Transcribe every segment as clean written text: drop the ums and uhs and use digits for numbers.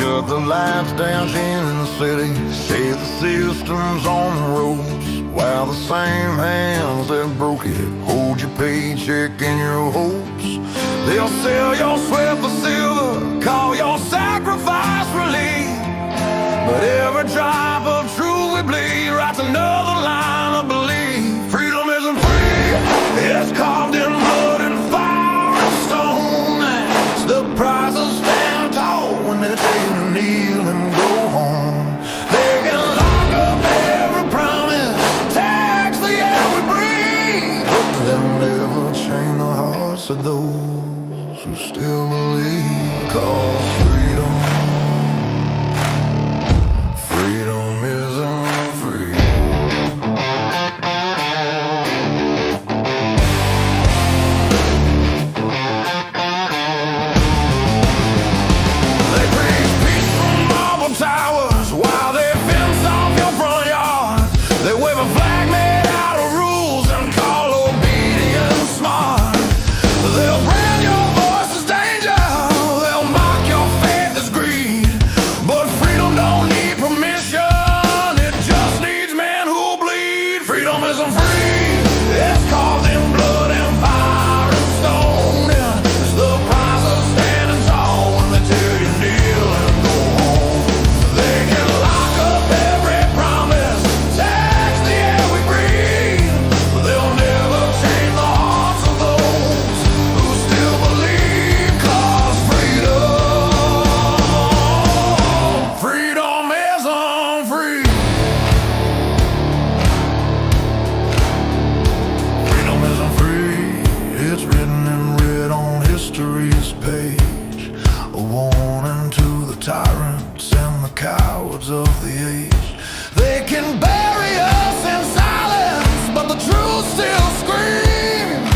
shut the lights down in the city. Say the system's on the ropes, while the same hands that broke it hold your paycheck and your hopes. They'll sell your sweat for silver, call your sacrifice relief, but every drop of truth we bleed writes another line of belief. Freedom isn't free, it's carved in blood and fire and stone. It's the price of standing tall when they tell you to kneel and go home. They can lock up every promise, tax the air we breathe, but they'll never change the hearts of those who still believe. Cause freedom isn't free. They preach peace from marble towers while they fence off your front yard. They wave a flag made out of rules and call obedience smart. They'll brand your voice as danger, they'll mock your faith as greed, but freedom don't need permission, it just needs men who bleed. Freedom isn't free, it's carved in blood and fire and stone. It's the price of standing tall when they tell you kneel and go home. They can lock up every promise, tax the air we breathe, but they'll never change the hearts of those who still believe. Cause freedom isn't free. Freedom isn't free, it's written in red on history's page, a warning to the tyrants and the cowards of the age. They can bury us in silence, but the truth still screams.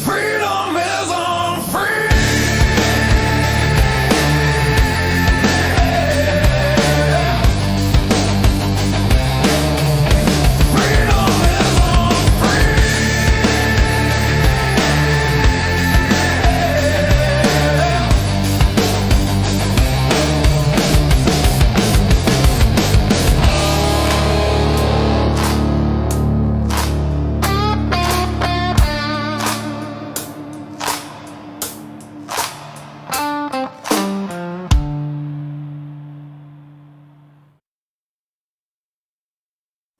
Freedom isn't free. Freedom isn't free.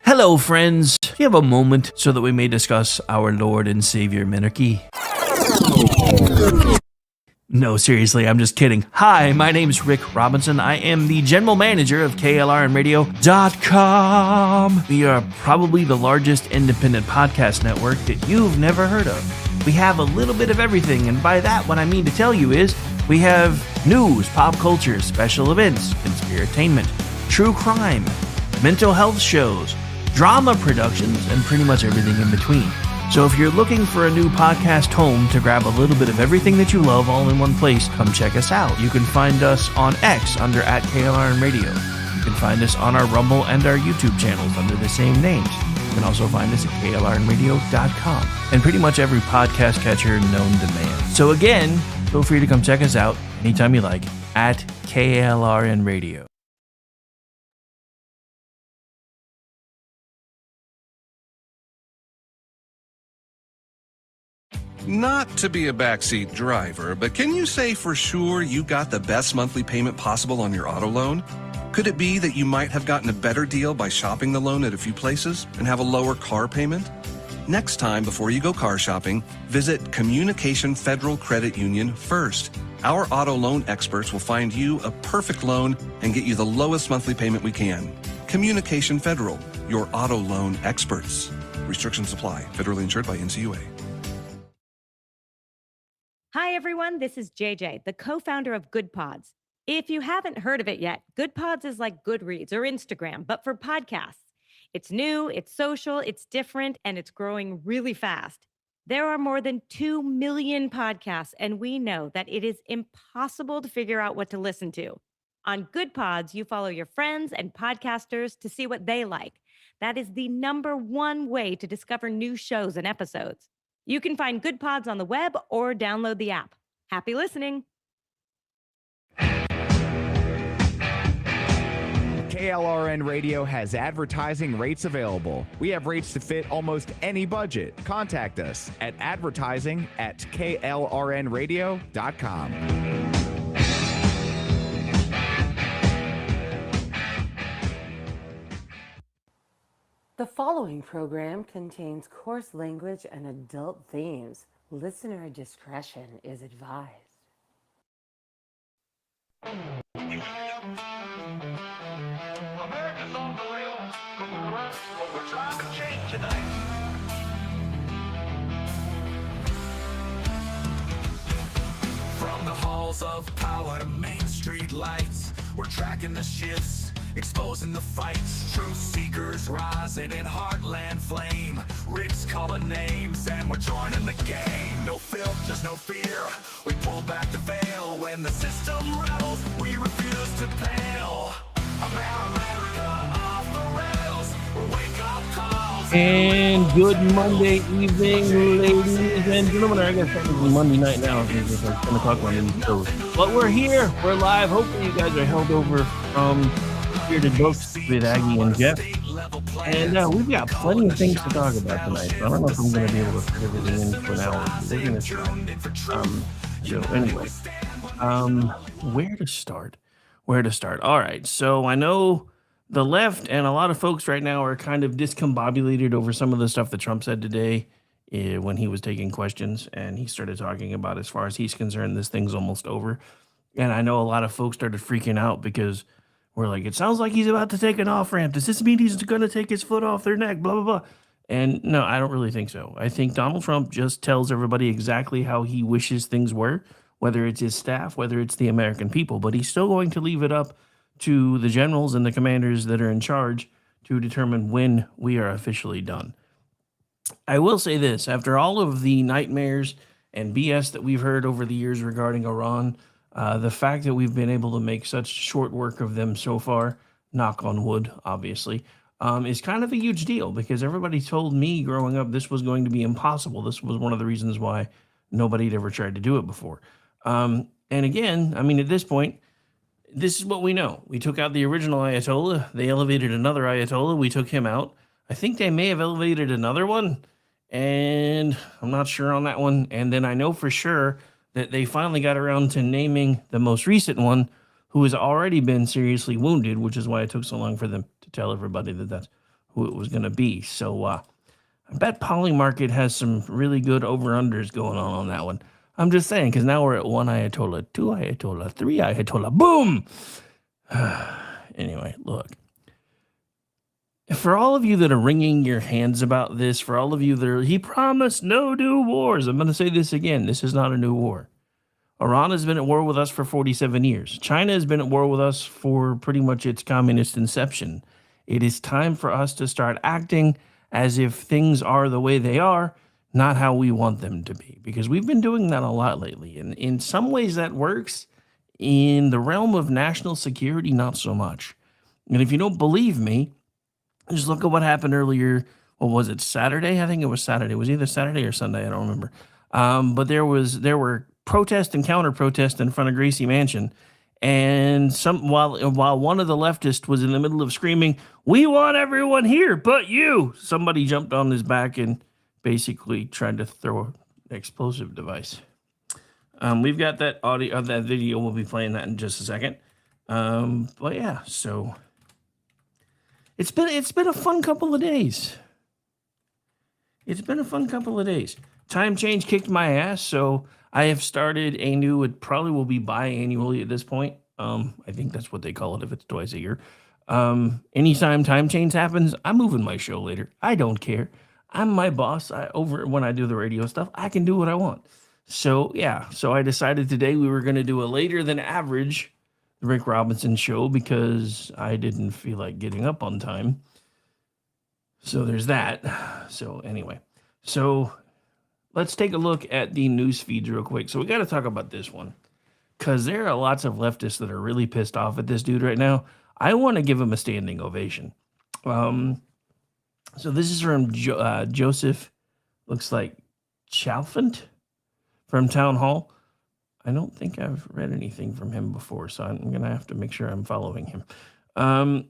Hello, friends. Do you have a moment so that we may discuss our Lord and Savior Minarchy? No, seriously, I'm just kidding. Hi, my name's Rick Robinson. I am the general manager of KLRNradio.com. We are probably the largest independent podcast network that you've never heard of. We have a little bit of everything, and by that, what I mean to tell you is we have news, pop culture, special events, conspiratainment, true crime, mental health shows, drama productions, and pretty much everything in between. So if you're looking for a new podcast home to grab a little bit of everything that you love all in one place, come check us out. You can find us on X under @KLRNradio. You can find us on our Rumble and our YouTube channels under the same names. You can also find us at KLRNradio.com and pretty much every podcast catcher known to man. So again, feel free to come check us out anytime you like at KLRNradio. Not to be a backseat driver, but can you say for sure you got the best monthly payment possible on your auto loan? Could it be that you might have gotten a better deal by shopping the loan at a few places and have a lower car payment? Next time, before you go car shopping, visit Communication Federal Credit Union first. Our auto loan experts will find you a perfect loan and get you the lowest monthly payment we can. Communication Federal, your auto loan experts. Restrictions apply. Federally insured by NCUA. Hi, everyone. This is JJ, the co-founder of Good Pods. If you haven't heard of it yet, Good Pods is like Goodreads or Instagram, but for podcasts. It's new, it's social, it's different, and it's growing really fast. There are more than 2 million podcasts, and we know that it is impossible to figure out what to listen to. On Good Pods, you follow your friends and podcasters to see what they like. That is the #1 way to discover new shows and episodes. You can find Good Pods on the web or download the app. Happy listening. KLRN Radio has advertising rates available. We have rates to fit almost any budget. Contact us at advertising@klrnradio.com. The following program contains coarse language and adult themes. Listener discretion is advised. America's on the rails. What we're trying to change tonight. From the halls of power to Main Street lights, we're tracking the shifts, exposing the fights. Truth seekers rising in heartland flame. Ricks calling names and we're joining the game. No filters, no fear. We pull back the veil. When the system rattles, we refuse to pale. America off the rails. Wake up calls. And good Monday evening, ladies and gentlemen. I guess technically Monday night now. It's like 10 o'clock on these shows. But we're here. We're live. Hopefully you guys are held over from Bearded Books with Aggie and Jeff. And we've got plenty of things to talk about tonight. So I don't know if I'm going to be able to fit everything in for an hour. We're going to try. So anyway, where to start? All right. So I know the left and a lot of folks right now are kind of discombobulated over some of the stuff that Trump said today when he was taking questions. And he started talking about, as far as he's concerned, this thing's almost over. And I know a lot of folks started freaking out because we're like, it sounds like he's about to take an off-ramp. Does this mean he's going to take his foot off their neck? Blah, blah, blah. And no, I don't really think so. I think Donald Trump just tells everybody exactly how he wishes things were, whether it's his staff, whether it's the American people. But he's still going to leave it up to the generals and the commanders that are in charge to determine when we are officially done. I will say this, after all of the nightmares and BS that we've heard over the years regarding Iran, the fact that we've been able to make such short work of them so far, knock on wood, obviously, is kind of a huge deal, because everybody told me growing up this was going to be impossible. This was one of the reasons why nobody had ever tried to do it before. And again, I mean, at this point, this is what we know. We took out the original Ayatollah. They elevated another Ayatollah. We took him out. I think they may have elevated another one, and I'm not sure on that one. And then I know for sure that they finally got around to naming the most recent one, who has already been seriously wounded, which is why it took so long for them to tell everybody that that's who it was going to be. So I bet Polymarket has some really good over-unders going on that one. I'm just saying, because now we're at 1 Ayatollah, 2 Ayatollah, 3 Ayatollah. Boom! Anyway, look. For all of you that are wringing your hands about this, for all of you that are, he promised no new wars. I'm going to say this again. This is not a new war. Iran has been at war with us for 47 years. China has been at war with us for pretty much its communist inception. It is time for us to start acting as if things are the way they are, not how we want them to be, because we've been doing that a lot lately. And in some ways that works. In the realm of national security, not so much. And if you don't believe me, just look at what happened earlier. What was it, Saturday? I think it was Saturday. It was either Saturday or Sunday. I don't remember. But there were protest and counter-protest in front of Gracie Mansion. And while one of the leftists was in the middle of screaming, "We want everyone here but you," somebody jumped on his back and basically tried to throw an explosive device. We've got that audio, that video. We'll be playing that in just a second. But yeah, so it's been a fun couple of days. Time change kicked my ass, so I have started a new. It probably will be biannually at this point. I think that's what they call it if it's twice a year. Anytime time change happens, I'm moving my show later. I don't care. I'm my boss. When I do the radio stuff, I can do what I want. So yeah, so I decided today we were going to do a later than average Rick Robinson show because I didn't feel like getting up on time. So there's that. So anyway, so let's take a look at the news feeds real quick. So we got to talk about this one because there are lots of leftists that are really pissed off at this dude right now. I want to give him a standing ovation. So this is from Joseph, looks like Chalfant from Town Hall. I don't think I've read anything from him before, so I'm going to have to make sure I'm following him.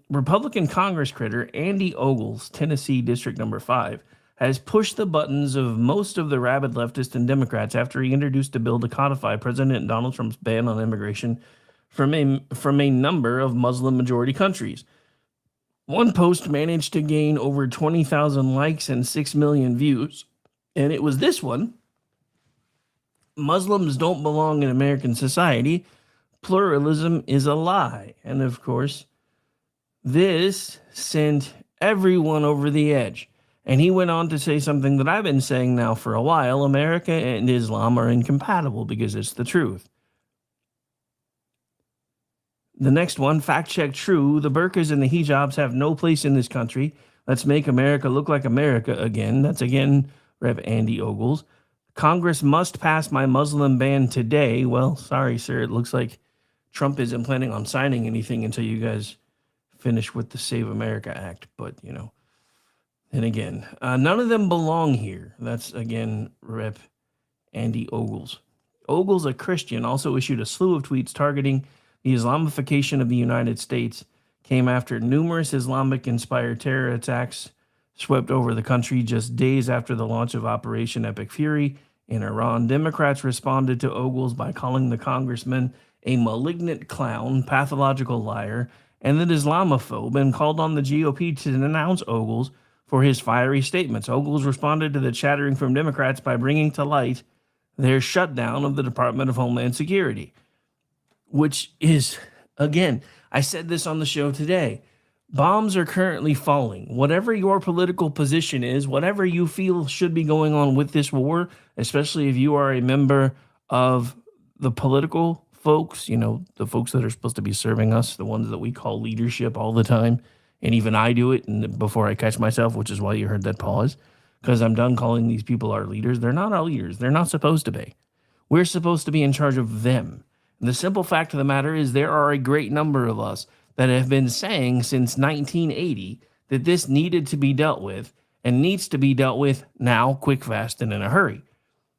Republican Congress critter Andy Ogles, Tennessee District Number 5, has pushed the buttons of most of the rabid leftists and Democrats after he introduced a bill to codify President Donald Trump's ban on immigration from a number of Muslim-majority countries. One post managed to gain over 20,000 likes and 6 million views, and it was this one. Muslims don't belong in American society. Pluralism is a lie. And of course, this sent everyone over the edge. And he went on to say something that I've been saying now for a while. America and Islam are incompatible because it's the truth. The next one, fact check true. The burqas and the hijabs have no place in this country. Let's make America look like America again. That's again Rev. Andy Ogles. Congress must pass my Muslim ban today. Well, sorry, sir. It looks like Trump isn't planning on signing anything until you guys finish with the Save America Act. But, you know, and again, none of them belong here. That's, again, Rep. Andy Ogles. Ogles, a Christian, also issued a slew of tweets targeting the Islamification of the United States, came after numerous Islamic-inspired terror attacks swept over the country just days after the launch of Operation Epic Fury in Iran. Democrats responded to Ogles by calling the congressman a malignant clown, pathological liar, and an Islamophobe, and called on the GOP to denounce Ogles for his fiery statements. Ogles responded to the chattering from Democrats by bringing to light their shutdown of the Department of Homeland Security, which is, again, I said this on the show today, bombs are currently falling. Whatever your political position is, whatever you feel should be going on with this war, especially if you are a member of the political folks, you know, the folks that are supposed to be serving us, the ones that we call leadership all the time, and even I do it and before I catch myself, which is why you heard that pause, because I'm done calling these people our leaders. They're not our leaders. They're not supposed to be. We're supposed to be in charge of them. And the simple fact of the matter is there are a great number of us that have been saying since 1980 that this needed to be dealt with and needs to be dealt with now, quick, fast, and in a hurry.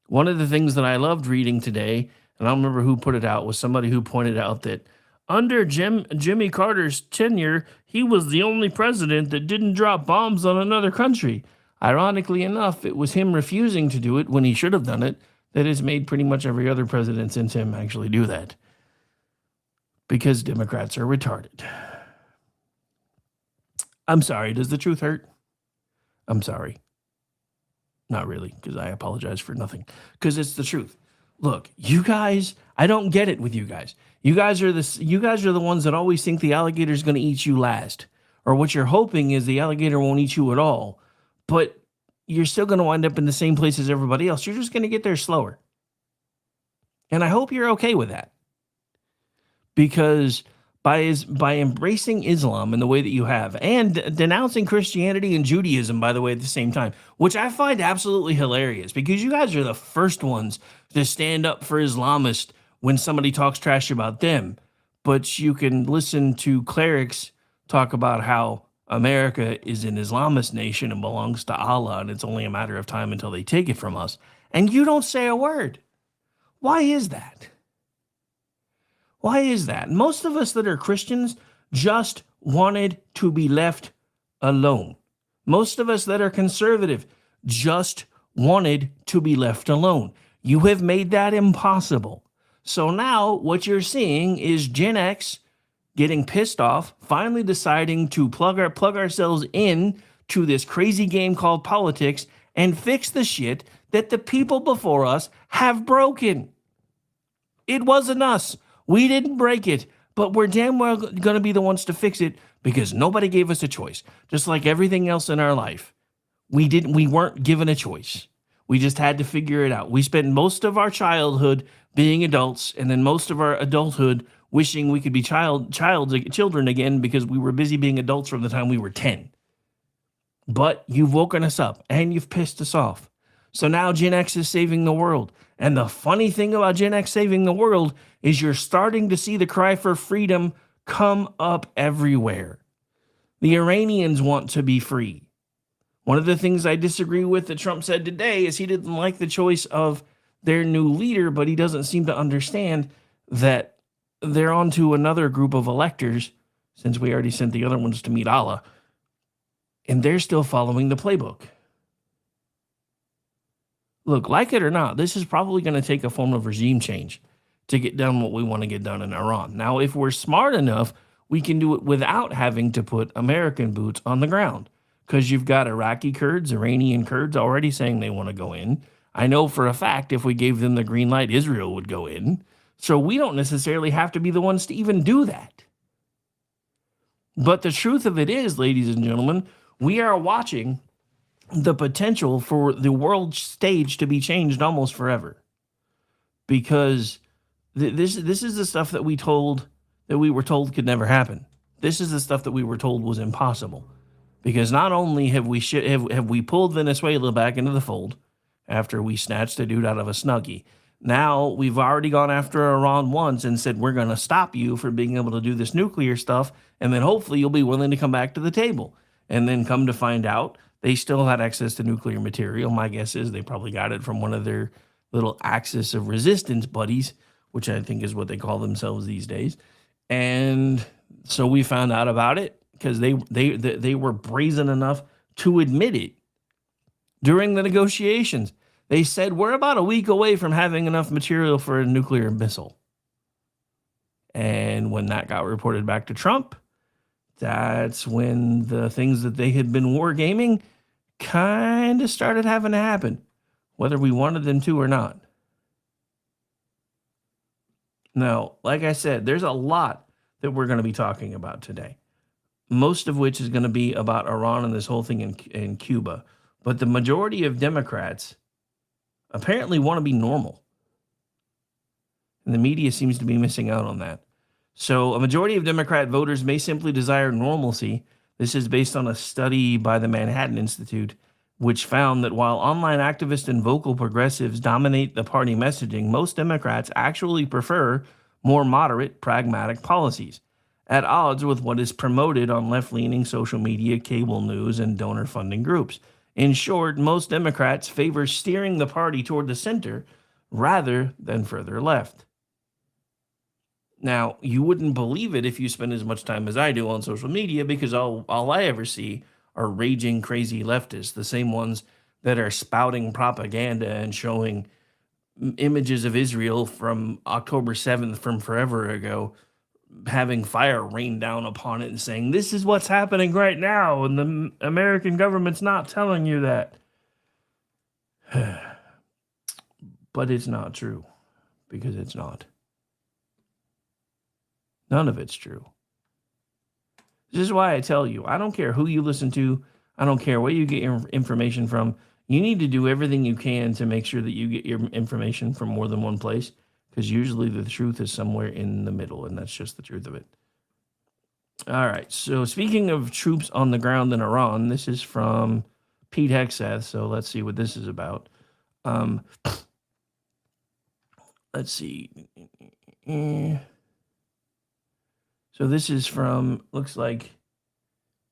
One of the things that I loved reading today, and I don't remember who put it out, was somebody who pointed out that under Jimmy Carter's tenure, he was the only president that didn't drop bombs on another country. Ironically enough, it was him refusing to do it when he should have done it that has made pretty much every other president since him actually do that. Because Democrats are retarded. I'm sorry, does the truth hurt? I'm sorry. Not really, because I apologize for nothing. Because it's the truth. Look, you guys, I don't get it with you guys. You guys are the ones that always think the alligator's going to eat you last. Or what you're hoping is the alligator won't eat you at all. But you're still going to wind up in the same place as everybody else. You're just going to get there slower. And I hope you're okay with that. Because by embracing Islam in the way that you have, and denouncing Christianity and Judaism, by the way, at the same time, which I find absolutely hilarious, because you guys are the first ones to stand up for Islamists when somebody talks trash about them. But you can listen to clerics talk about how America is an Islamist nation and belongs to Allah, and it's only a matter of time until they take it from us. And you don't say a word. Why is that? Why is that? Most of us that are Christians just wanted to be left alone. Most of us that are conservative just wanted to be left alone. You have made that impossible. So now what you're seeing is Gen X getting pissed off, finally deciding to plug ourselves in to this crazy game called politics and fix the shit that the people before us have broken. It wasn't us. We didn't break it, but we're damn well going to be the ones to fix it because nobody gave us a choice. Just like everything else in our life, we weren't given a choice. We just had to figure it out. We spent most of our childhood being adults, and then most of our adulthood wishing we could be children again because we were busy being adults from the time we were 10. But you've woken us up and you've pissed us off. So now Gen X is saving the world. And the funny thing about Gen X saving the world is you're starting to see the cry for freedom come up everywhere. The Iranians want to be free. One of the things I disagree with that Trump said today is he didn't like the choice of their new leader, but he doesn't seem to understand that they're on to another group of electors, since we already sent the other ones to meet Allah, and they're still following the playbook. Look, like it or not, this is probably going to take a form of regime change to get done what we want to get done in Iran. Now, if we're smart enough, we can do it without having to put American boots on the ground, because you've got Iraqi Kurds, Iranian Kurds already saying they want to go in. I know for a fact if we gave them the green light, Israel would go in. So we don't necessarily have to be the ones to even do that. But the truth of it is, ladies and gentlemen, we are watching the potential for the world stage to be changed almost forever. Because this is the stuff that we were told could never happen. This is the stuff that we were told was impossible. Because not only have we pulled Venezuela back into the fold after we snatched a dude out of a Snuggie, now we've already gone after Iran once and said we're going to stop you from being able to do this nuclear stuff, and then hopefully you'll be willing to come back to the table. And then come to find out, they still had access to nuclear material. My guess is they probably got it from one of their little axis of resistance buddies, which I think is what they call themselves these days. And so we found out about it because they were brazen enough to admit it during the negotiations. They said, we're about a week away from having enough material for a nuclear missile. And when that got reported back to Trump, that's when the things that they had been wargaming kind of started having to happen, whether we wanted them to or not. Now, like I said, there's a lot that we're going to be talking about today, most of which is going to be about Iran and this whole thing in Cuba. But the majority of Democrats apparently want to be normal. And the media seems to be missing out on that. So a majority of Democrat voters may simply desire normalcy. This is based on a study by the Manhattan Institute, which found that while online activists and vocal progressives dominate the party messaging, most Democrats actually prefer more moderate, pragmatic policies, at odds with what is promoted on left-leaning social media, cable news, and donor funding groups. In short, most Democrats favor steering the party toward the center rather than further left. Now, you wouldn't believe it if you spend as much time as I do on social media, because all I ever see are raging, crazy leftists, the same ones that are spouting propaganda and showing images of Israel from October 7th from forever ago, having fire rain down upon it and saying, this is what's happening right now, and the American government's not telling you that. But it's not true, because it's not. None of it's true. This is why I tell you, I don't care who you listen to. I don't care where you get your information from. You need to do everything you can to make sure that you get your information from more than one place, because usually the truth is somewhere in the middle, and that's just the truth of it. All right, so speaking of troops on the ground in Iran, this is from Pete Hegseth, so let's see what this is about. Let's see. So this is from, looks like,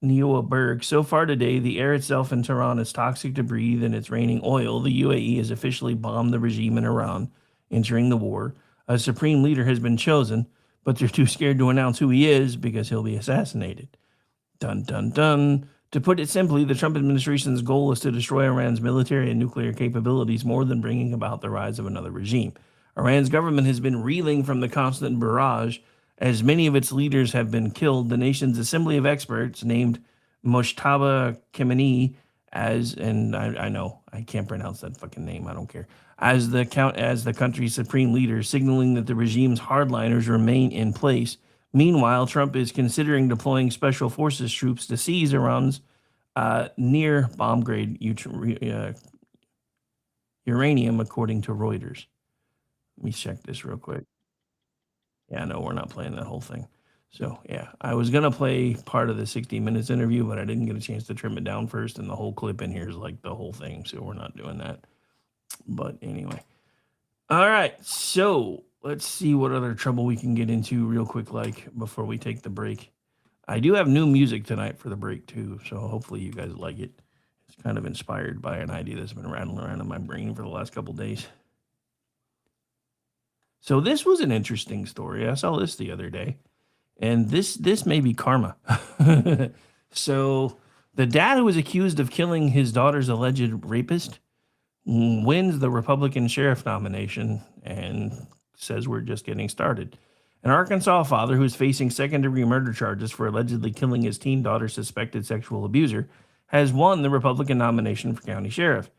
Neoa Berg. So far today, the air itself in Tehran is toxic to breathe and it's raining oil. The UAE has officially bombed the regime in Iran, entering the war. A supreme leader has been chosen, but they're too scared to announce who he is because he'll be assassinated. Dun, dun, dun. To put it simply, the Trump administration's goal is to destroy Iran's military and nuclear capabilities more than bringing about the rise of another regime. Iran's government has been reeling from the constant barrage as many of its leaders have been killed. The nation's assembly of experts named Mojtaba Khamenei as, and I know I can't pronounce that fucking name, I don't care, as the country's supreme leader, signaling that the regime's hardliners remain in place. Meanwhile, Trump is considering deploying special forces troops to seize Iran's near bomb-grade uranium, according to Reuters. Let me check this real quick. Yeah, no, we're not playing that whole thing. So, yeah, I was going to play part of the 60 Minutes interview, but I didn't get a chance to trim it down first, and the whole clip in here is like the whole thing, so we're not doing that. But anyway. All right, so let's see what other trouble we can get into real quick, like, before we take the break. I do have new music tonight for the break, too, so hopefully you guys like it. It's kind of inspired by an idea that's been rattling around in my brain for the last couple days. So this was an interesting story. I saw this the other day, and this may be karma. So the dad who was accused of killing his daughter's alleged rapist wins the Republican sheriff nomination and says we're just getting started. An Arkansas father who's facing second-degree murder charges for allegedly killing his teen daughter's suspected sexual abuser has won the Republican nomination for county sheriff.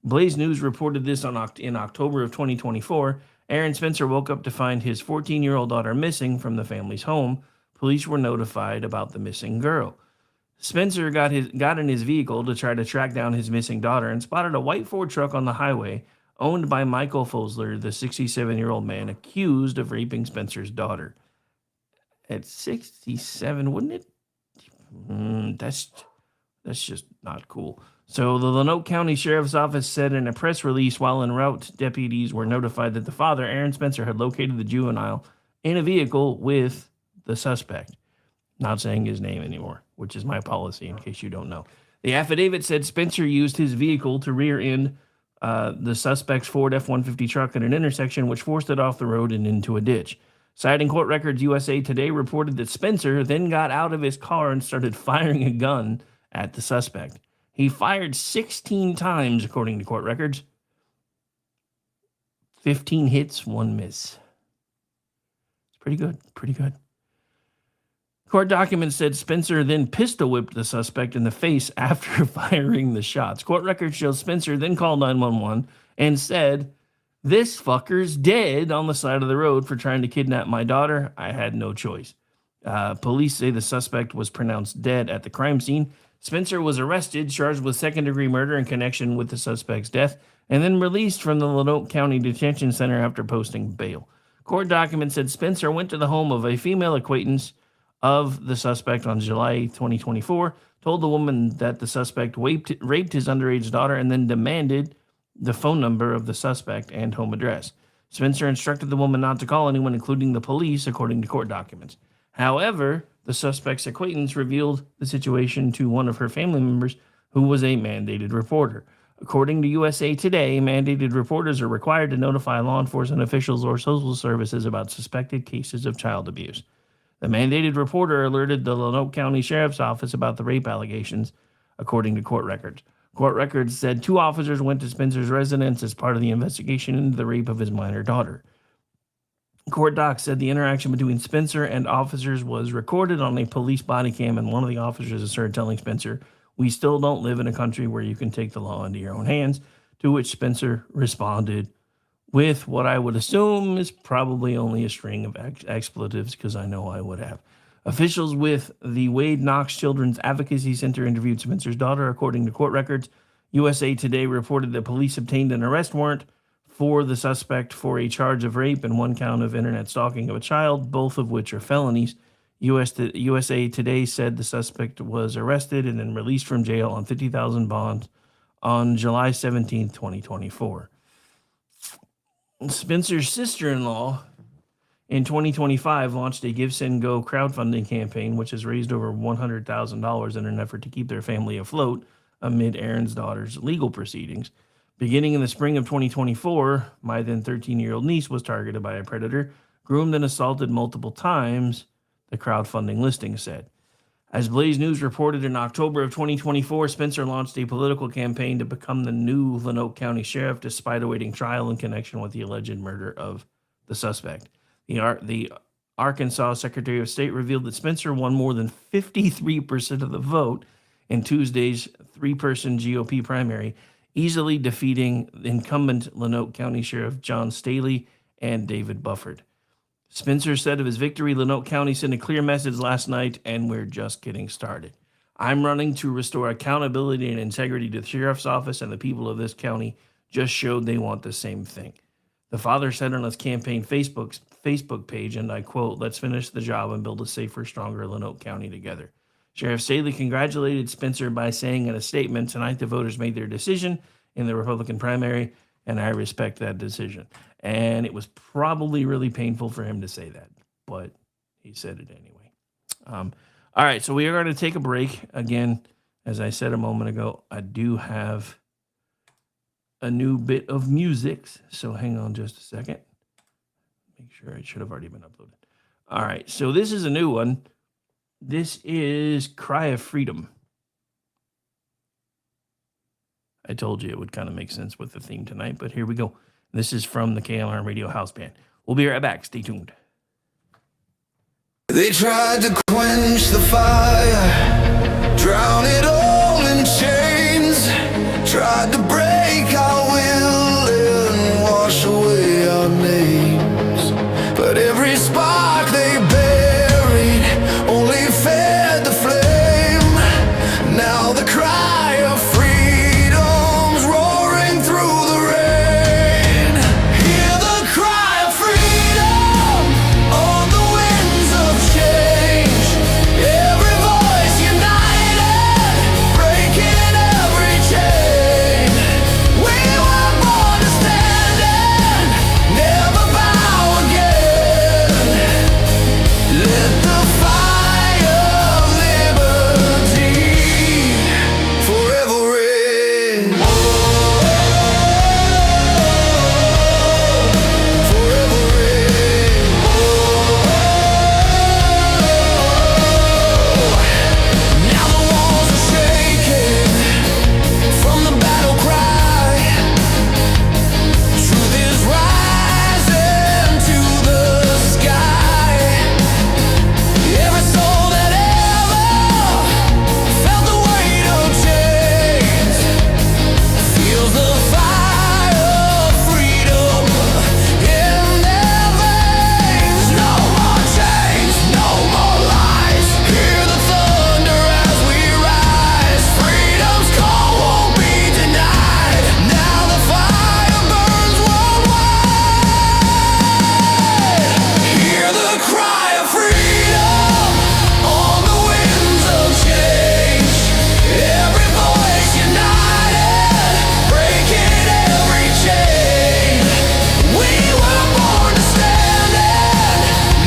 Blaze News reported this in October of 2024. Aaron Spencer woke up to find his 14-year-old daughter missing from the family's home. Police were notified about the missing girl. Spencer got in his vehicle to try to track down his missing daughter and spotted a white Ford truck on the highway owned by Michael Fosler, the 67-year-old man accused of raping Spencer's daughter. At 67, wouldn't it? That's just not cool. So the Lanoke County Sheriff's Office said in a press release while en route, deputies were notified that the father, Aaron Spencer, had located the juvenile in a vehicle with the suspect. Not saying his name anymore, which is my policy in case you don't know. The affidavit said Spencer used his vehicle to rear end the suspect's Ford F-150 truck at an intersection, which forced it off the road and into a ditch. Citing court records, USA Today reported that Spencer then got out of his car and started firing a gun at the suspect. He fired 16 times, according to court records. 15 hits, 1 miss. It's pretty good, pretty good. Court documents said Spencer then pistol whipped the suspect in the face after firing the shots. Court records show Spencer then called 911 and said, "This fucker's dead on the side of the road for trying to kidnap my daughter. I had no choice." Police say the suspect was pronounced dead at the crime scene. Spencer was arrested, charged with second-degree murder in connection with the suspect's death, and then released from the Lanoke County Detention Center after posting bail. Court documents said Spencer went to the home of a female acquaintance of the suspect on July 2024, told the woman that the suspect raped his underage daughter, and then demanded the phone number of the suspect and home address. Spencer instructed the woman not to call anyone, including the police, according to court documents. However, the suspect's acquaintance revealed the situation to one of her family members, who was a mandated reporter. According to USA Today, mandated reporters are required to notify law enforcement officials or social services about suspected cases of child abuse. The mandated reporter alerted the Lanoke County Sheriff's Office about the rape allegations, according to court records. Court records said 2 officers went to Spencer's residence as part of the investigation into the rape of his minor daughter. Court docs said the interaction between Spencer and officers was recorded on a police body cam, and one of the officers started telling Spencer, "We still don't live in a country where you can take the law into your own hands," to which Spencer responded with what I would assume is probably only a string of expletives, because I know I would have. Officials with the Wade Knox Children's Advocacy Center interviewed Spencer's daughter, according to court records. USA Today reported that police obtained an arrest warrant for the suspect for a charge of rape and 1 count of internet stalking of a child, both of which are felonies. USA Today said the suspect was arrested and then released from jail on $50,000 bond on July 17, 2024. Spencer's sister-in-law in 2025 launched a Give, Send, Go crowdfunding campaign, which has raised over $100,000 in an effort to keep their family afloat amid Aaron's daughter's legal proceedings. Beginning in the spring of 2024, my then 13-year-old niece was targeted by a predator, groomed and assaulted multiple times, the crowdfunding listing said. As Blaze News reported in October of 2024, Spencer launched a political campaign to become the new Lanoke County Sheriff despite awaiting trial in connection with the alleged murder of the suspect. The Arkansas Secretary of State revealed that Spencer won more than 53% of the vote in Tuesday's 3-person GOP primary, easily defeating incumbent Lanoke County Sheriff John Staley and David Bufford. Spencer said of his victory, "Lanoke County sent a clear message last night, and we're just getting started. I'm running to restore accountability and integrity to the sheriff's office, and the people of this county just showed they want the same thing." The father said on his campaign Facebook page, and I quote, "Let's finish the job and build a safer, stronger Lanoke County together." Sheriff Staley congratulated Spencer by saying in a statement, "Tonight the voters made their decision in the Republican primary, and I respect that decision." And it was probably really painful for him to say that, but he said it anyway. All right, so we are going to take a break. Again, as I said a moment ago, I do have a new bit of music, so hang on just a second. make sure it should have already been uploaded. All right, so this is a new one. This is Cry of Freedom. I told you it would kind of make sense with the theme tonight, but here we go. This is from the KLR Radio House Band. We'll be right back. Stay tuned. They tried to quench the fire, drown it all in chains, tried to break our will and wash away our names. But every spark they buried only fed the flame. Now the cry of freedom's roaring through the rain. Hear the cry of freedom on the winds of change. Every voice united, breaking every chain. We were born to stand and never bow again. Let the fire of liberty forever reign. Forever reign. Now the walls are shaking from the battle cry. Truth is rising to the sky. Every soul that ever felt the weight of chains feels the fire of freedom in their veins. No more chains, no more lies. Hear the thunder as we rise. Freedom's call won't be denied. Now the fire burns worldwide. Hear the cry of freedom on the winds of change. Every voice united, breaking every chain. We were born to stand and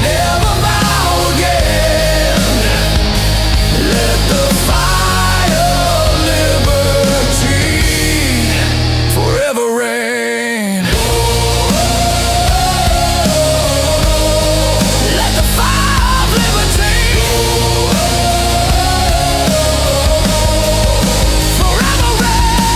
never bow again. Let the fire of liberty forever reign. Let the fire of liberty forever reign.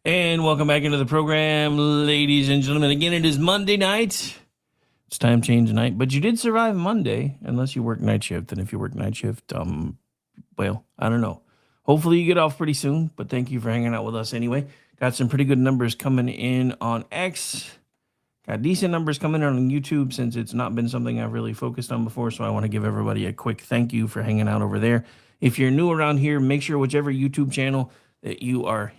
And welcome back into the program, ladies and gentlemen. Again, it is Monday night. It's time change night, but you did survive Monday, unless you work night shift. And if you work night shift, well, I don't know. Hopefully you get off pretty soon, but thank you for hanging out with us anyway. Got some pretty good numbers coming in on X. Got decent numbers coming in on YouTube since it's not been something I've really focused on before, so I want to give everybody a quick thank you for hanging out over there. If you're new around here, make sure whichever YouTube channel that you are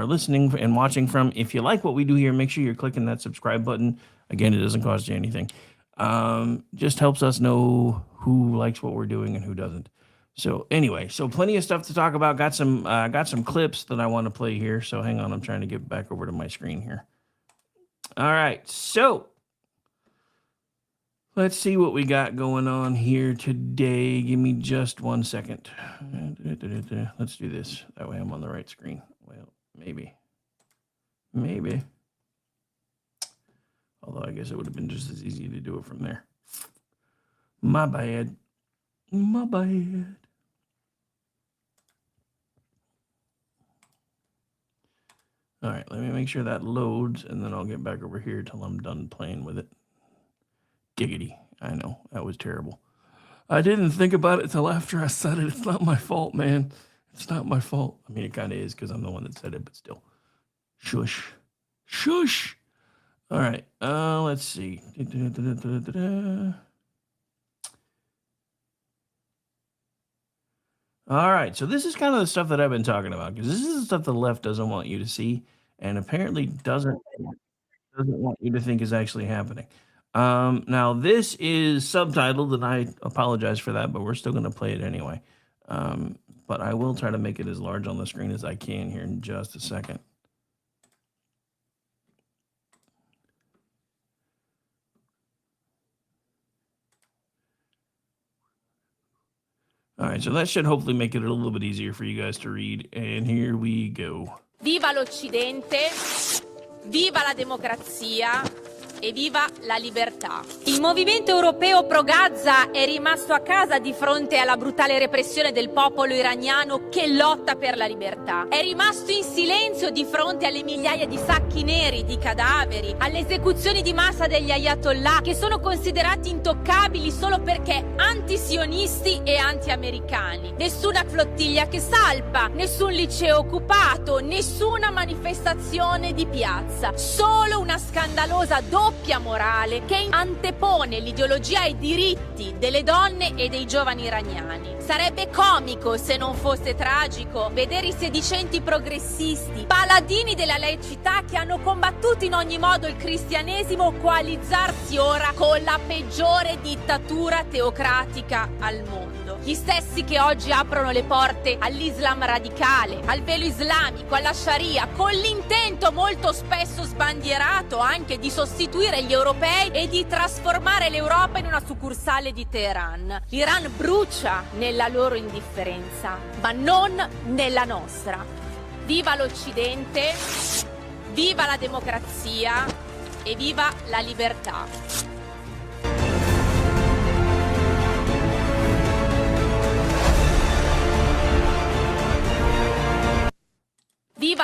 listening and watching from, if you like what we do here, make sure you're clicking that subscribe button. Again, it doesn't cost you anything. Just helps us know who likes what we're doing and who doesn't. So anyway, so plenty of stuff to talk about. Got some clips that I want to play here. So hang on, I'm trying to get back over to my screen here. All right, so let's see what we got going on here today. Give me just 1 second. Let's do this. That way I'm on the right screen. Well, maybe. Although I guess it would have been just as easy to do it from there. My bad. All right, let me make sure that loads, and then I'll get back over here till I'm done playing with it. Giggity. I know, that was terrible. I didn't think about it till after I said it. It's not my fault, man. It's not my fault. I mean, it kind of is because I'm the one that said it, but still. Shush. All right, let's see. All right, so this is kind of the stuff that I've been talking about because this is the stuff the left doesn't want you to see, and apparently doesn't want you to think is actually happening. Now this is subtitled, and I apologize for that, but we're still going to play it anyway. But I will try to make it as large on the screen as I can here in just a second. All right, so that should hopefully make it a little bit easier for you guys to read. And here we go. Viva l'Occidente, viva la democrazia e viva la libertà. Il movimento europeo pro-Gaza è rimasto a casa di fronte alla brutale repressione del popolo iraniano che lotta per la libertà. È rimasto in silenzio di fronte alle migliaia di sacchi neri, di cadaveri, alle esecuzioni di massa degli Ayatollah che sono considerati intoccabili solo perché antisionisti e anti-americani. Nessuna flottiglia che salpa, nessun liceo occupato, nessuna manifestazione di piazza. Solo una scandalosa doppia morale che antepone l'ideologia ai diritti delle donne e dei giovani iraniani. Sarebbe comico, se non fosse tragico, vedere i sedicenti progressisti, paladini della laicità che hanno combattuto in ogni modo il cristianesimo, coalizzarsi ora con la peggiore dittatura teocratica al mondo. Gli stessi che oggi aprono le porte all'Islam radicale, al velo islamico, alla Sharia, con l'intento molto spesso sbandierato anche di sostituire gli europei e di trasformare l'Europa in una succursale di Teheran. L'Iran brucia nella loro indifferenza, ma non nella nostra. Viva l'Occidente, viva la democrazia e viva la libertà. Viva.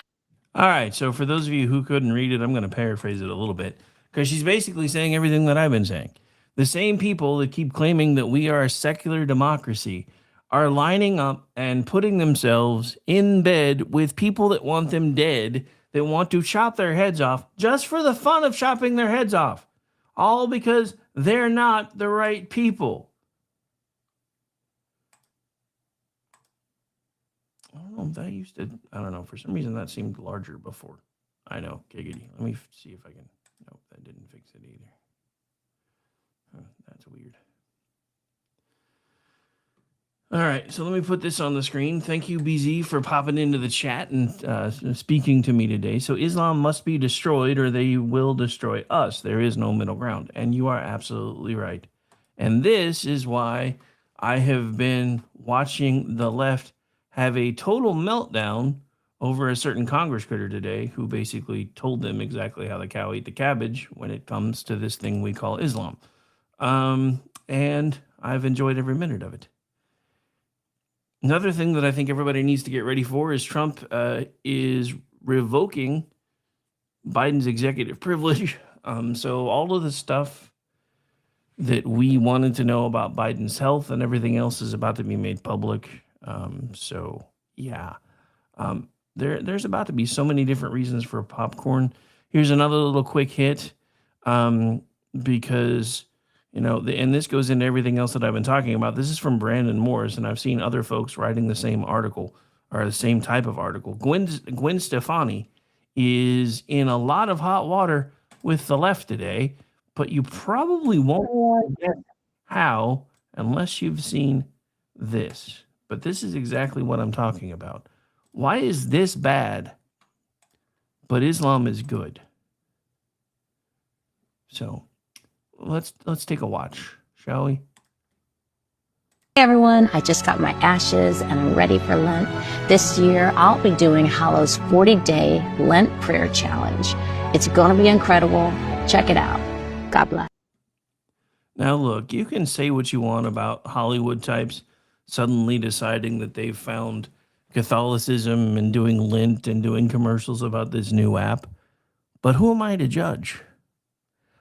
All right, so for those of you who couldn't read it, I'm going to paraphrase it a little bit because she's basically saying everything that I've been saying. The same people that keep claiming that we are a secular democracy are lining up and putting themselves in bed with people that want them dead, that want to chop their heads off just for the fun of chopping their heads off, all because they're not the right people. I don't know if that used to, I don't know, for some reason that seemed larger before. I know, giggity. Let me see if I can, nope, that didn't fix it either. Huh, that's weird. All right, so let me put this on the screen. Thank you, BZ, for popping into the chat and speaking to me today. So Islam must be destroyed or they will destroy us. There is no middle ground. And you are absolutely right. And this is why I have been watching the left have a total meltdown over a certain Congress critter today who basically told them exactly how the cow ate the cabbage when it comes to this thing we call Islam. And I've enjoyed every minute of it. Another thing that I think everybody needs to get ready for is Trump is revoking Biden's executive privilege. So all of the stuff that we wanted to know about Biden's health and everything else is about to be made public. So yeah, there's about to be so many different reasons for popcorn. Here's another little quick hit, because and this goes into everything else that I've been talking about. This is from Brandon Morris, and I've seen other folks writing the same article or the same type of article. Gwen Stefani is in a lot of hot water with the left today, but you probably won't get how unless you've seen this. But this is exactly what I'm talking about. Why is this bad, but Islam is good? So let's take a watch, shall we? Hey everyone, I just got my ashes and I'm ready for Lent. This year, I'll be doing Hollow's 40-day Lent prayer challenge. It's going to be incredible. Check it out. God bless. Now look, you can say what you want about Hollywood types suddenly deciding that they've found Catholicism and doing Lent and doing commercials about this new app. But who am I to judge?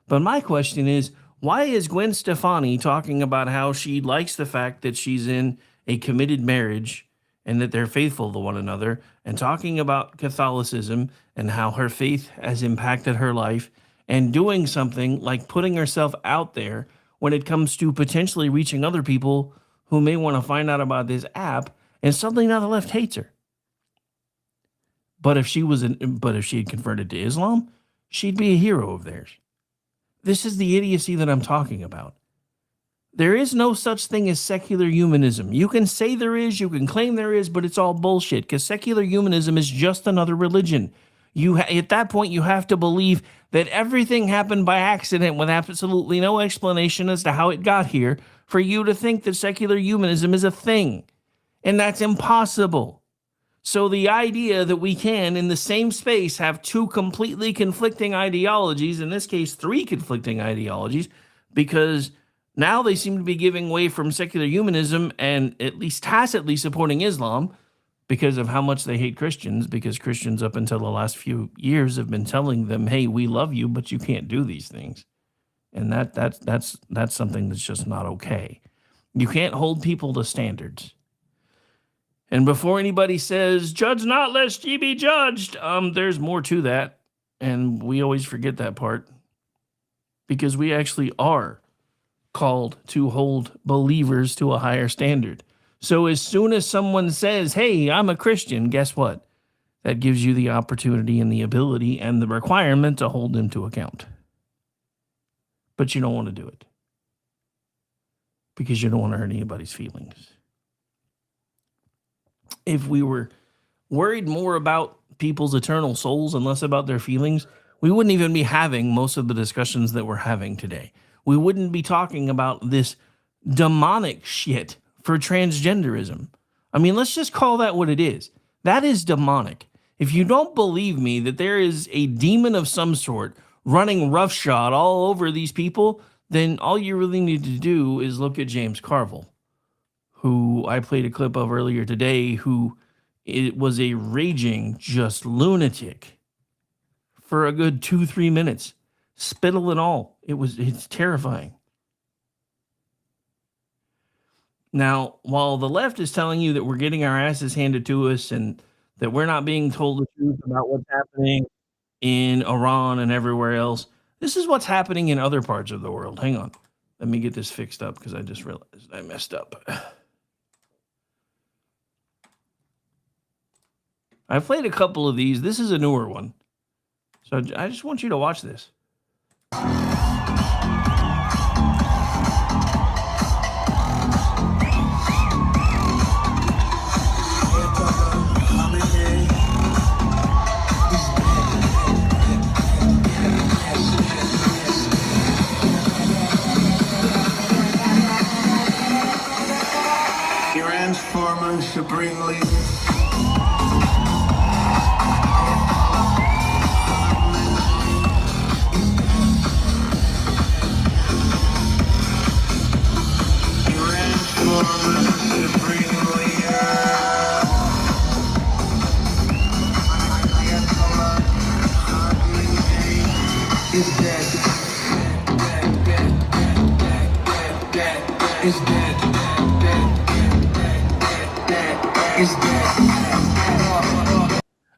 But my question is, why is Gwen Stefani talking about how she likes the fact that she's in a committed marriage and that they're faithful to one another, and talking about Catholicism and how her faith has impacted her life, and doing something like putting herself out there when it comes to potentially reaching other people who may want to find out about this app, And suddenly now the left hates her. But if she had converted to Islam, she'd be a hero of theirs. This is the idiocy that I'm talking about. There is no such thing as secular humanism. You can say there is, you can claim there is, but it's all bullshit, because secular humanism is just another religion. At that point, you have to believe that everything happened by accident with absolutely no explanation as to how it got here for you to think that secular humanism is a thing. And that's impossible. So the idea that we can, in the same space, have two completely conflicting ideologies, in this case, three conflicting ideologies, because now they seem to be giving way from secular humanism and at least tacitly supporting Islam because of how much they hate Christians, because Christians up until the last few years have been telling them, hey, we love you, but you can't do these things. And that's something that's just not okay. You can't hold people to standards. And before anybody says, judge not lest ye be judged, there's more to that. And we always forget that part because we actually are called to hold believers to a higher standard. So as soon as someone says, hey, I'm a Christian, guess what? That gives you the opportunity and the ability and the requirement to hold them to account. But you don't want to do it because you don't want to hurt anybody's feelings. If we were worried more about people's eternal souls and less about their feelings, we wouldn't even be having most of the discussions that we're having today. We wouldn't be talking about this demonic shit for transgenderism. I mean, let's just call that what it is. That is demonic. If you don't believe me that there is a demon of some sort running roughshod all over these people, then all you really need to do is look at James Carville, who I played a clip of earlier today, who it was a raging just lunatic for a good 2-3 minutes, spittle and all. It's terrifying. Now, while the left is telling you that we're getting our asses handed to us and that we're not being told the truth about what's happening in Iran and everywhere else, this is what's happening in other parts of the world. Hang on. Let me get this fixed up because I just realized I messed up. I've played a couple of these. This is a newer one. So I just want you to watch this. Iran's former supreme leader.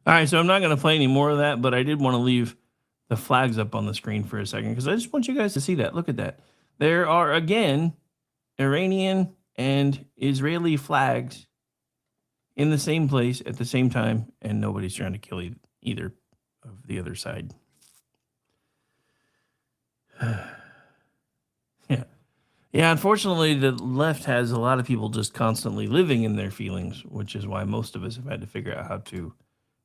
All right, so I'm not going to play any more of that, but I did want to leave the flags up on the screen for a second because I just want you guys to see that. Look at that. There are, again, Iranian and Israeli flags in the same place at the same time, and nobody's trying to kill either of the other side. Yeah, unfortunately, the left has a lot of people just constantly living in their feelings, which is why most of us have had to figure out how to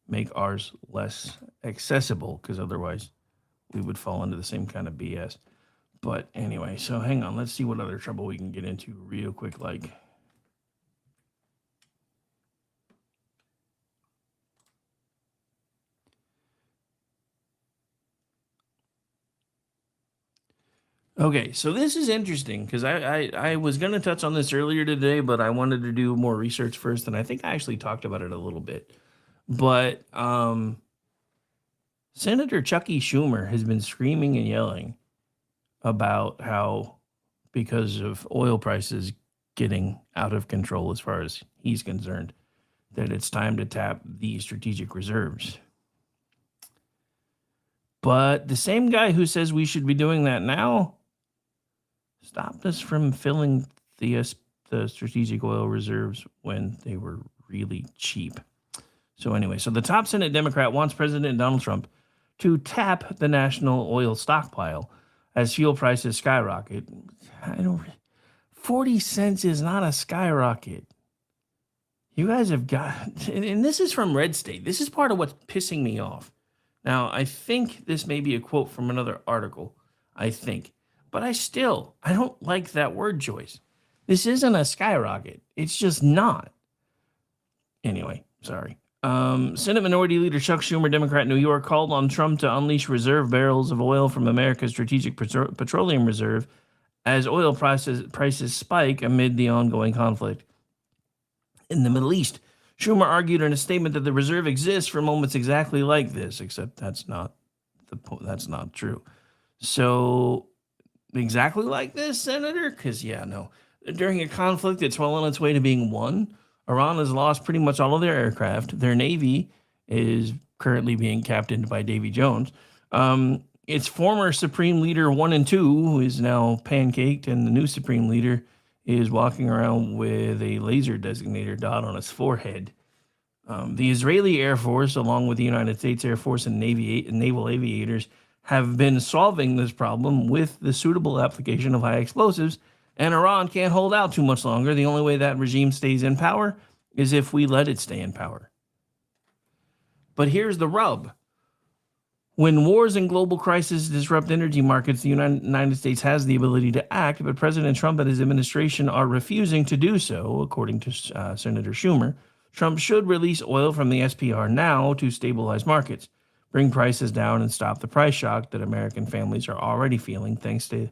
make ours less accessible, because otherwise we would fall into the same kind of BS. But anyway, so hang on. Let's see what other trouble we can get into real quick. Okay, so this is interesting because I was going to touch on this earlier today, but I wanted to do more research first, and I think I actually talked about it a little bit. But Senator Chucky Schumer has been screaming and yelling about how, because of oil prices getting out of control as far as he's concerned, that it's time to tap the strategic reserves. But the same guy who says we should be doing that now stopped us from filling the the strategic oil reserves when they were really cheap. So anyway, so the top Senate Democrat wants President Donald Trump to tap the national oil stockpile as fuel prices skyrocket. 40 cents is not a skyrocket. You guys have got, and this is from Red State. This is part of what's pissing me off. Now, I think this may be a quote from another article, I think. But I don't like that word choice. This isn't a skyrocket. It's just not. Anyway, sorry. Senate Minority Leader Chuck Schumer, Democrat, New York, called on Trump to unleash reserve barrels of oil from America's Strategic Petroleum Reserve as oil prices spike amid the ongoing conflict in the Middle East. Schumer argued in a statement that the reserve exists for moments exactly like this, except that's not true. So, exactly like this, Senator? Because, during a conflict that's well on its way to being won, Iran has lost pretty much all of their aircraft. Their Navy is currently being captained by Davy Jones. Its former Supreme Leader 1 and 2, who is now pancaked, and the new Supreme Leader is walking around with a laser designator dot on his forehead. The Israeli Air Force, along with the United States Air Force and naval aviators, have been solving this problem with the suitable application of high explosives, and Iran can't hold out too much longer. The only way that regime stays in power is if we let it stay in power. But here's the rub. When wars and global crises disrupt energy markets, the United States has the ability to act, but President Trump and his administration are refusing to do so, according to Senator Schumer. Trump should release oil from the SPR now to stabilize markets, bring prices down, and stop the price shock that American families are already feeling thanks to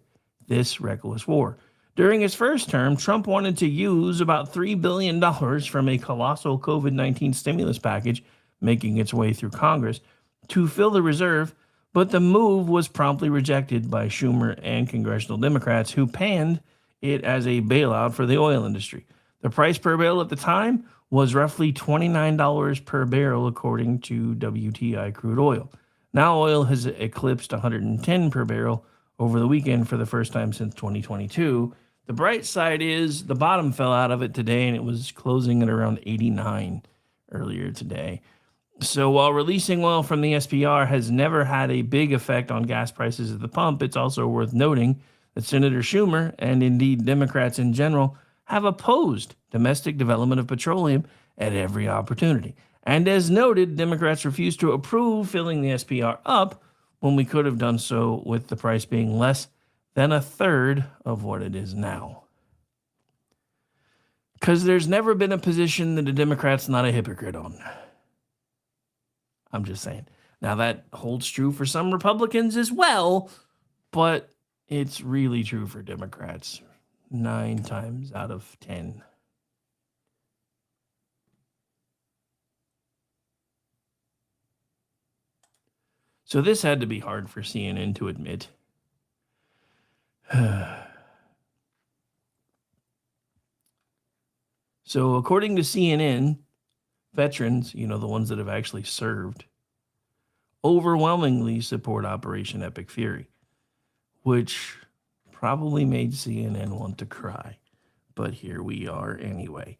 this reckless war. During his first term, Trump wanted to use about $3 billion from a colossal COVID-19 stimulus package making its way through Congress to fill the reserve, but the move was promptly rejected by Schumer and congressional Democrats who panned it as a bailout for the oil industry. The price per barrel at the time was roughly $29 per barrel, according to WTI crude oil. Now oil has eclipsed $110 per barrel over the weekend for the first time since 2022. The bright side is the bottom fell out of it today, and it was closing at around 89 earlier today. So while releasing oil from the SPR has never had a big effect on gas prices at the pump, it's also worth noting that Senator Schumer, and indeed Democrats in general, have opposed domestic development of petroleum at every opportunity. And as noted, Democrats refused to approve filling the SPR up when we could have done so with the price being less than a third of what it is now. Because there's never been a position that a Democrat's not a hypocrite on. I'm just saying. Now, that holds true for some Republicans as well, but it's really true for Democrats 9 times out of 10. So this had to be hard for CNN to admit. So according to CNN, veterans, the ones that have actually served, overwhelmingly support Operation Epic Fury, which probably made CNN want to cry. But here we are anyway,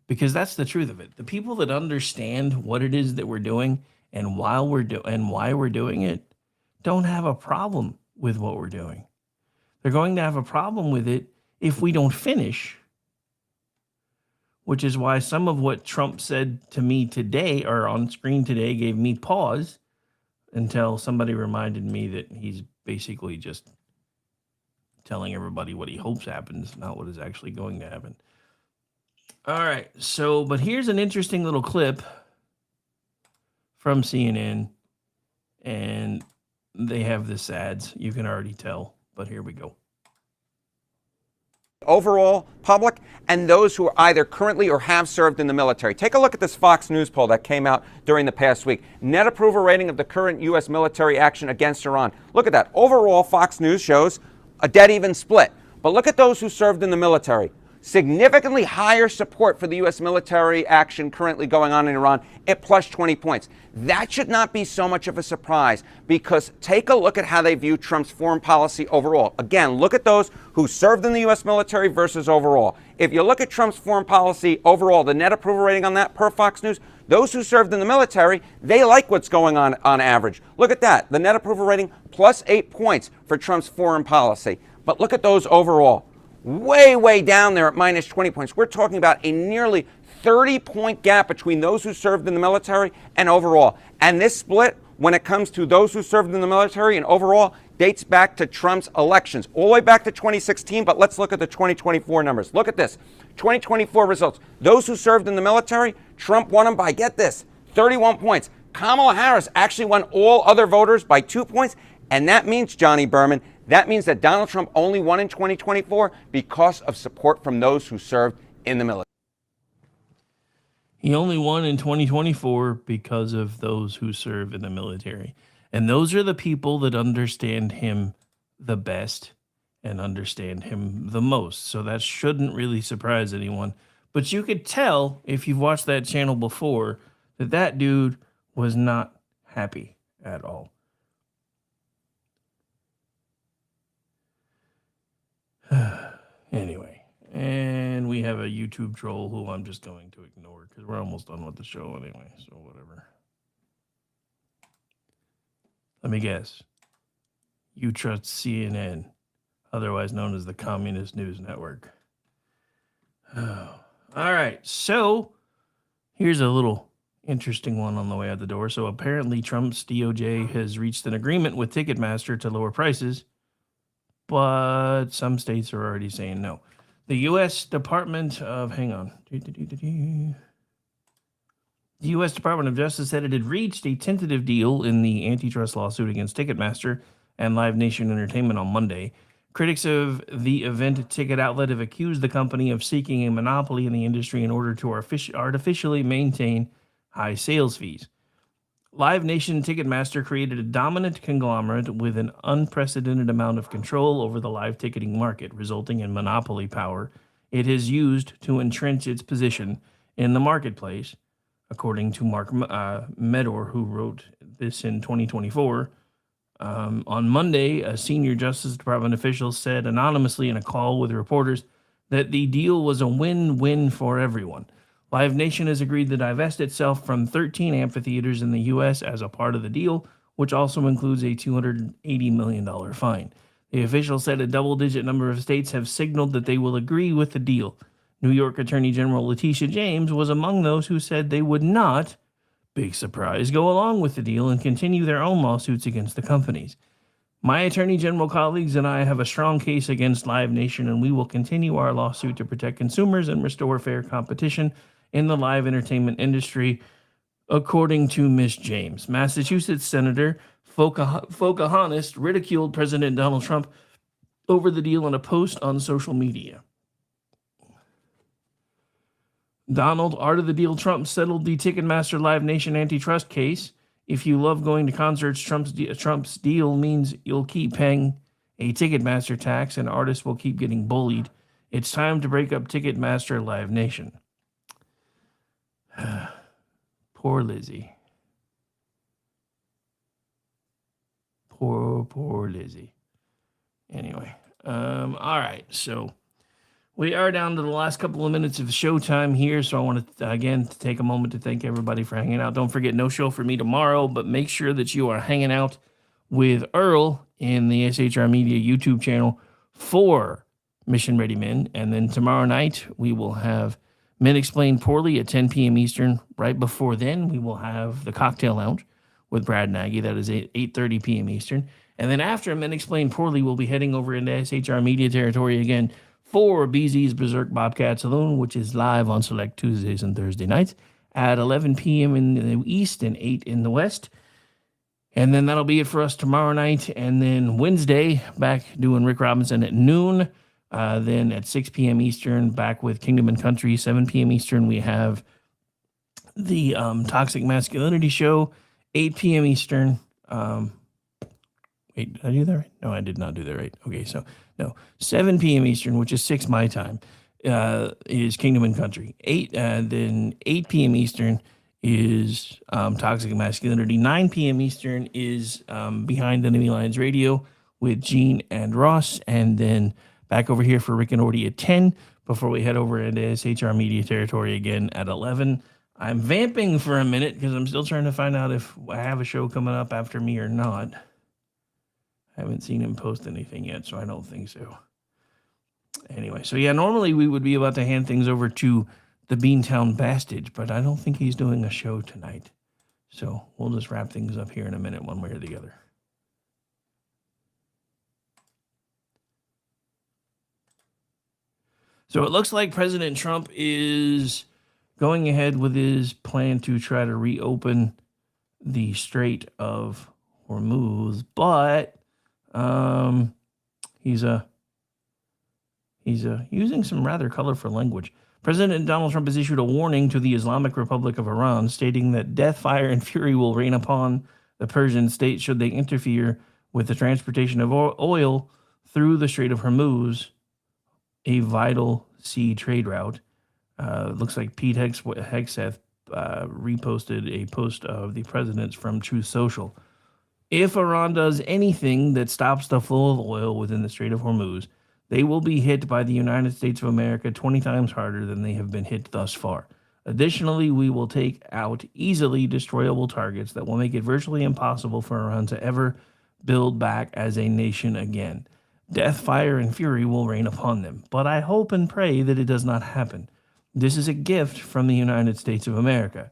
because that's the truth of it. The people that understand what it is that we're doing and why we're doing it don't have a problem with what we're doing. They're going to have a problem with it if we don't finish, which is why some of what Trump said to me today or on screen today gave me pause until somebody reminded me that he's basically just telling everybody what he hopes happens, not what is actually going to happen. All right, but here's an interesting little clip from CNN, and they have this ads. You can already tell, but here we go. Overall public and those who are either currently or have served in the military. Take a look at this Fox News poll that came out during the past week. Net approval rating of the current U.S. military action against Iran. Look at that. Overall, Fox News shows a dead even split. But look at those who served in the military. significantly higher support for the U.S. military action currently going on in Iran at plus 20 points. That should not be so much of a surprise, because take a look at how they view Trump's foreign policy overall. Again, look at those who served in the U.S. military versus overall. If you look at Trump's foreign policy overall, the net approval rating on that per Fox News, those who served in the military, they like what's going on average. Look at that. The net approval rating plus 8 points for Trump's foreign policy. But look at those overall. Way, way down there at minus 20 points. We're talking about a nearly 30-point gap between those who served in the military and overall. And this split, when it comes to those who served in the military and overall, dates back to Trump's elections, all the way back to 2016. But let's look at the 2024 numbers. Look at this. 2024 results. Those who served in the military, Trump won them by, get this, 31 points. Kamala Harris actually won all other voters by 2 points. And that means, Johnny Berman, that means that Donald Trump only won in 2024 because of support from those who served in the military. He only won in 2024 because of those who serve in the military. And those are the people that understand him the best and understand him the most. So that shouldn't really surprise anyone. But you could tell, if you've watched that channel before, that that dude was not happy at all. Anyway, and we have a YouTube troll who I'm just going to ignore because we're almost done with the show anyway, so whatever. Let me guess. You trust CNN, otherwise known as the Communist News Network. All right, so here's a little interesting one on the way out the door. So apparently Trump's DOJ has reached an agreement with Ticketmaster to lower prices, but some states are already saying no. The U.S. Department of, The U.S. Department of Justice said it had reached a tentative deal in the antitrust lawsuit against Ticketmaster and Live Nation Entertainment on Monday. Critics of the event ticket outlet have accused the company of seeking a monopoly in the industry in order to artificially maintain high sales fees. Live Nation Ticketmaster created a dominant conglomerate with an unprecedented amount of control over the live ticketing market, resulting in monopoly power it has used to entrench its position in the marketplace, according to Mark Medor, who wrote this in 2024. On Monday, a senior Justice Department official said anonymously in a call with reporters that the deal was a win-win for everyone. Live Nation has agreed to divest itself from 13 amphitheaters in the U.S. as a part of the deal, which also includes a $280 million fine. The official said a double-digit number of states have signaled that they will agree with the deal. New York Attorney General Letitia James was among those who said they would not, big surprise, go along with the deal and continue their own lawsuits against the companies. My Attorney General colleagues and I have a strong case against Live Nation, and we will continue our lawsuit to protect consumers and restore fair competition in the live entertainment industry, according to Ms. James. Massachusetts Senator Pocahontas ridiculed President Donald Trump over the deal in a post on social media. Donald, art of the deal, Trump settled the Ticketmaster Live Nation antitrust case. If you love going to concerts, Trump's deal means you'll keep paying a Ticketmaster tax and artists will keep getting bullied. It's time to break up Ticketmaster Live Nation. Poor Lizzie. Poor Lizzie. Anyway, all right, so we are down to the last couple of minutes of showtime here, so I want to, again, take a moment to thank everybody for hanging out. Don't forget, no show for me tomorrow, but make sure that you are hanging out with Earl in the SHR Media YouTube channel for Mission Ready Men, and then tomorrow night we will have Men Explain Poorly at 10 p.m. Eastern. Right before then, we will have the Cocktail Lounge with Brad Nagy. That is at 8:30 p.m. Eastern. And then after Men Explain Poorly, we'll be heading over into SHR Media territory again for BZ's Berserk Bobcat Saloon, which is live on select Tuesdays and Thursday nights at 11 p.m. in the East and 8 in the West. And then that'll be it for us tomorrow night. And then Wednesday, back doing Rick Robinson at noon. Then at 6 p.m. Eastern, back with Kingdom and Country. 7 p.m. Eastern, we have the Toxic Masculinity Show. 8 p.m. Eastern. Wait, did I do that right? No, I did not do that right. Okay, so no. 7 p.m. Eastern, which is 6 my time. is Kingdom and Country. Then 8 p.m. Eastern is Toxic Masculinity. 9 p.m. Eastern is Behind Enemy Lines Radio with Gene and Ross. And then back over here for Rick and Orty at 10 before we head over into SHR Media Territory again at 11. I'm vamping for a minute because I'm still trying to find out if I have a show coming up after me or not. I haven't seen him post anything yet, so I don't think so. Anyway, so yeah, normally we would be about to hand things over to the Beantown Bastage, but I don't think he's doing a show tonight. So we'll just wrap things up here in a minute, one way or the other. So it looks like President Trump is going ahead with his plan to try to reopen the Strait of Hormuz, but he's using some rather colorful language. President Donald Trump has issued a warning to the Islamic Republic of Iran, stating that death, fire, and fury will rain upon the Persian state should they interfere with the transportation of oil through the Strait of Hormuz, a vital sea trade route. Looks like Pete Hegseth reposted a post of the president's from Truth Social. If Iran does anything that stops the flow of oil within the Strait of Hormuz, they will be hit by the United States of America 20 times harder than they have been hit thus far. Additionally, we will take out easily destroyable targets that will make it virtually impossible for Iran to ever build back as a nation again. Death, fire, and fury will rain upon them, but I hope and pray that it does not happen. This is a gift from the United States of America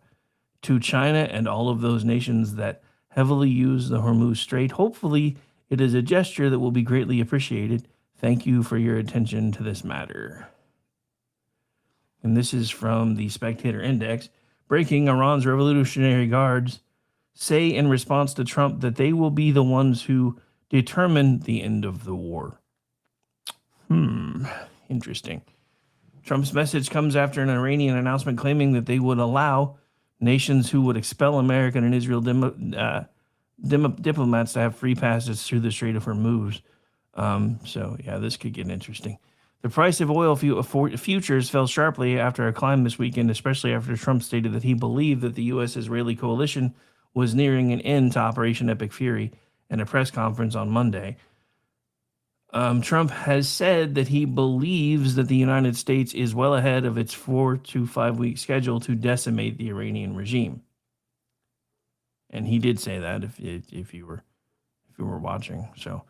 to China and all of those nations that heavily use the Hormuz Strait. Hopefully, it is a gesture that will be greatly appreciated. Thank you for your attention to this matter. And this is from the Spectator Index. Breaking: Iran's Revolutionary Guards say in response to Trump that they will be the ones who determine the end of the war. Interesting. Trump's message comes after an Iranian announcement claiming that they would allow nations who would expel American and Israel diplomats to have free passage through the Strait of Hormuz. So, yeah, this could get interesting. The price of oil futures fell sharply after a climb this weekend, especially after Trump stated that he believed that the U.S.-Israeli coalition was nearing an end to Operation Epic Fury in a press conference on Monday. Trump has said that he believes that the United States is well ahead of its 4 to 5 week schedule to decimate the Iranian regime. And he did say that if you were watching. So,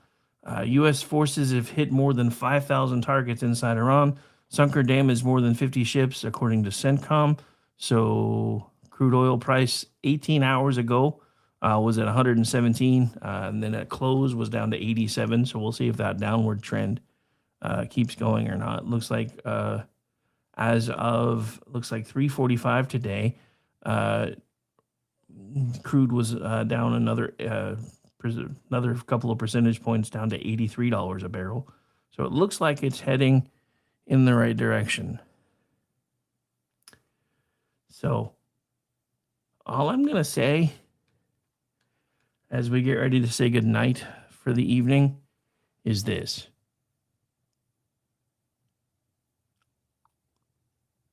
U.S. forces have hit more than 5,000 targets inside Iran. Sunk or damaged more than 50 ships, according to CENTCOM. So, crude oil price 18 hours ago was at 117, and then at close was down to 87. So we'll see if that downward trend keeps going or not. Looks like as of 3:45 today, crude was down another couple of percentage points, down to $83 a barrel. So it looks like it's heading in the right direction. So all I'm going to say as we get ready to say goodnight for the evening is this.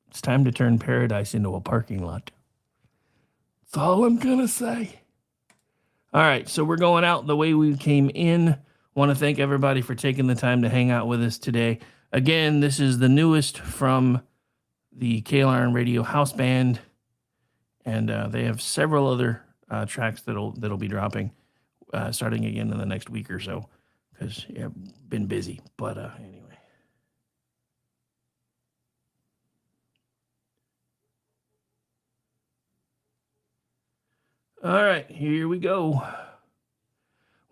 It's time to turn paradise into a parking lot. That's all I'm going to say. All right, so we're going out the way we came in. Want to thank everybody for taking the time to hang out with us today. Again, this is the newest from the KLRN Radio House Band, and they have several other tracks that'll be dropping starting again in the next week or so, because I've been busy. But anyway. All right, here we go.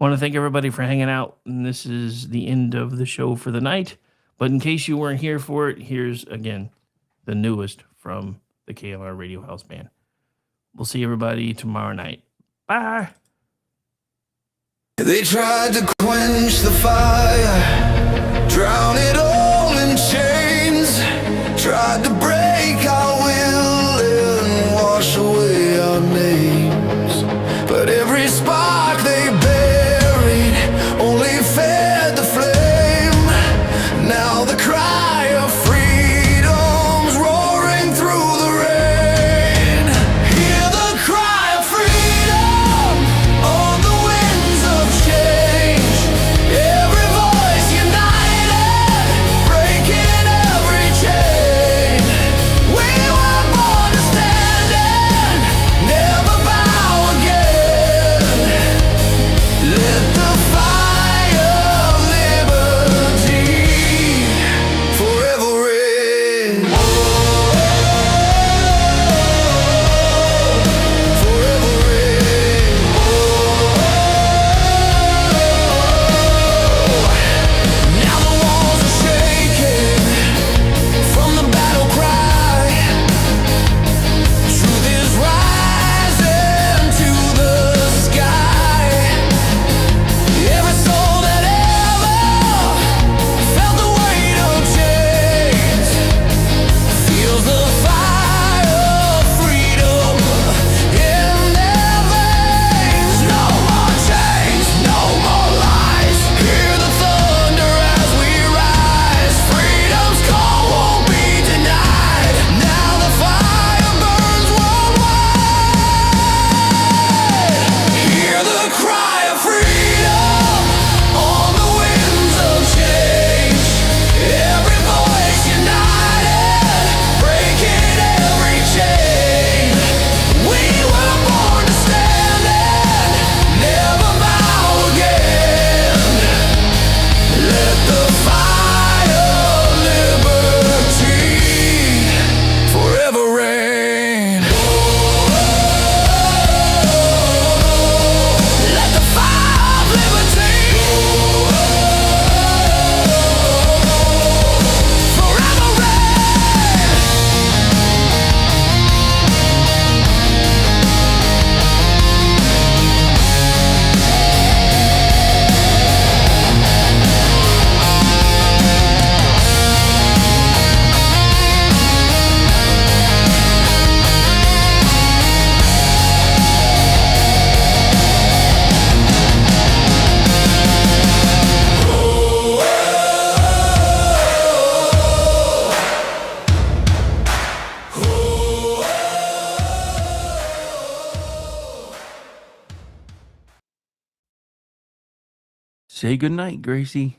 Want to thank everybody for hanging out, and this is the end of the show for the night. But in case you weren't here for it, here's, again, the newest from the KLR Radio House Band. We'll see everybody tomorrow night. Bye. They tried to quench the fire, drown it all in chains, tried to break our will and wash away our names. But every spark they buried only fed the flame. Now the cry of freedom Say goodnight, Gracie.